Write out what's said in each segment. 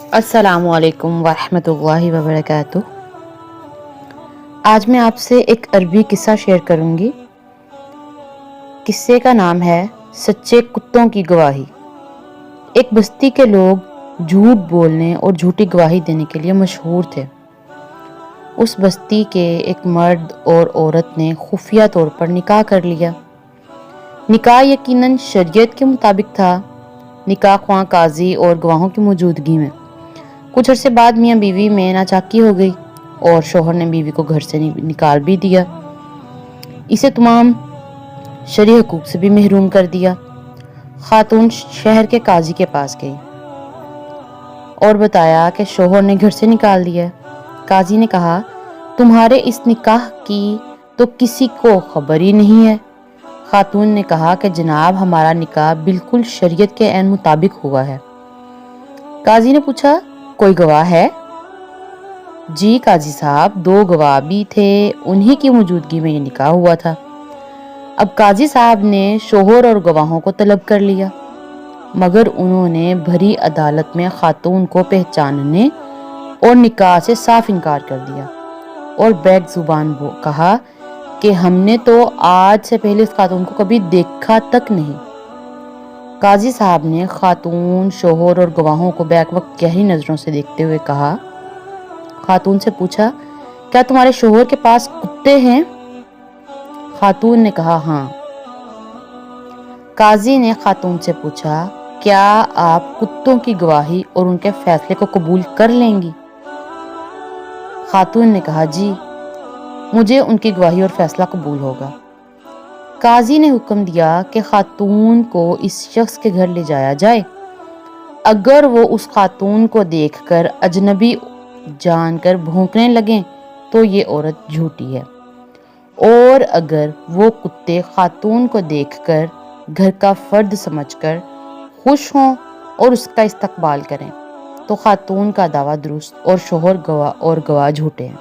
अस्सलामु अलैकुम वरहमतुल्लाहि वबरकातुह। आज मैं आपसे एक अरबी किस्सा शेयर करूंगी। किस्से का नाम है सच्चे कुत्तों की गवाही। एक बस्ती के लोग झूठ बोलने और झूठी गवाही देने के लिए मशहूर थे। उस बस्ती के एक मर्द और औरत ने खुफिया तौर पर निकाह कर लिया। निकाह यकीनन शरीयत के मुताबिक था। निकाह ख्वां काजी और गवाहों की मौजूदगी में। कुछ अरसे बाद मियाँ बीवी में नाचाकी हो गई और शोहर ने बीवी को घर से निकाल भी दिया। इसे तमाम शरई हुकूक से भी महरूम कर दिया। खातून शहर के काजी के पास गई और बताया कि शोहर ने घर से निकाल दिया। काजी ने कहा, तुम्हारे इस निकाह की तो किसी को खबर ही नहीं है। खातून ने कहा कि जनाब, हमारा निकाह बिल्कुल शरीयत के ऐन मुताबिक हुआ है। काजी ने पूछा, कोई गवाह है? जी काजी साहब, 2 गवाह भी थे, उन्हीं की मौजूदगी में ये निकाह हुआ था। अब काजी साहब ने शोहर और गवाहों को तलब कर लिया, मगर उन्होंने भरी अदालत में खातून को पहचानने और निकाह से साफ इनकार कर दिया और बैक जुबान कहा कि हमने तो आज से पहले इस खातून को कभी देखा तक नहीं। काजी साहब ने खातून, शोहर और गवाहों को बैक वक्त गहरी नजरों से देखते हुए कहा। खातून से पूछा, क्या तुम्हारे शोहर के पास कुत्ते हैं? खातून ने कहा, हाँ। काजी ने खातून से पूछा, क्या आप कुत्तों की गवाही और उनके फैसले को कबूल कर लेंगी? खातून ने कहा, जी, मुझे उनकी गवाही और फैसला कबूल होगा। काजी ने हुक्म दिया कि खातून को इस शख्स के घर ले जाया जाए। अगर वो उस खातून को देखकर अजनबी जानकर भौंकने लगें तो ये औरत झूठी है, और अगर वो कुत्ते खातून को देखकर घर का फर्द समझकर खुश हों और उसका इस्तकबाल करें तो खातून का दावा दुरुस्त और शोहर गवाह झूठे हैं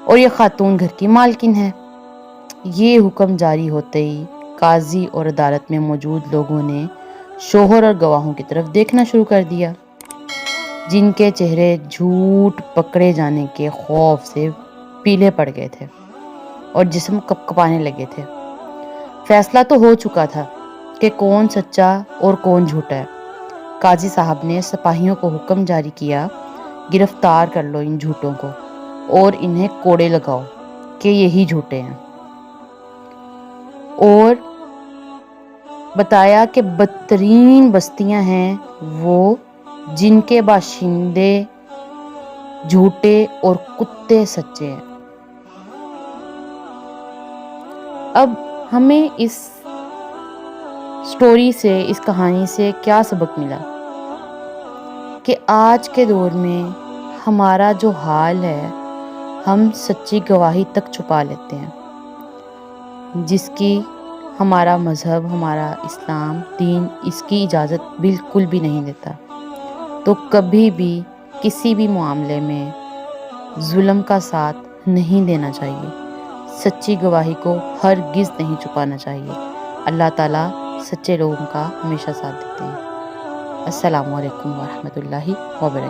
और ये खातून घर की मालकिन है। ये हुक्म जारी होते ही काजी और अदालत में मौजूद लोगों ने शोहर और गवाहों की तरफ देखना शुरू कर दिया, जिनके चेहरे झूठ पकड़े जाने के खौफ से पीले पड़ गए थे और जिस्म कपकपाने लगे थे। फैसला तो हो चुका था कि कौन सच्चा और कौन झूठा है। काजी साहब ने सिपाहियों को हुक्म जारी किया, गिरफ्तार कर लो इन झूठों को और इन्हें कोड़े लगाओ कि यही झूठे हैं, और बताया कि बदतरीन बस्तियां हैं वो जिनके बाशिंदे झूठे और कुत्ते सच्चे हैं। अब हमें इस स्टोरी से, इस कहानी से क्या सबक मिला कि आज के दौर में हमारा जो हाल है, हम सच्ची गवाही तक छुपा लेते हैं, जिसकी हमारा मज़हब, हमारा इस्लाम दीन इसकी इजाज़त बिल्कुल भी नहीं देता। तो कभी भी किसी भी मामले में जुल्म का साथ नहीं देना चाहिए। सच्ची गवाही को हरगिज़ नहीं छुपाना चाहिए। अल्लाह ताला सच्चे लोगों का हमेशा साथ देते हैं। अस्सलामु अलैकुम वरहमतुल्लाहि वबरकातुहू।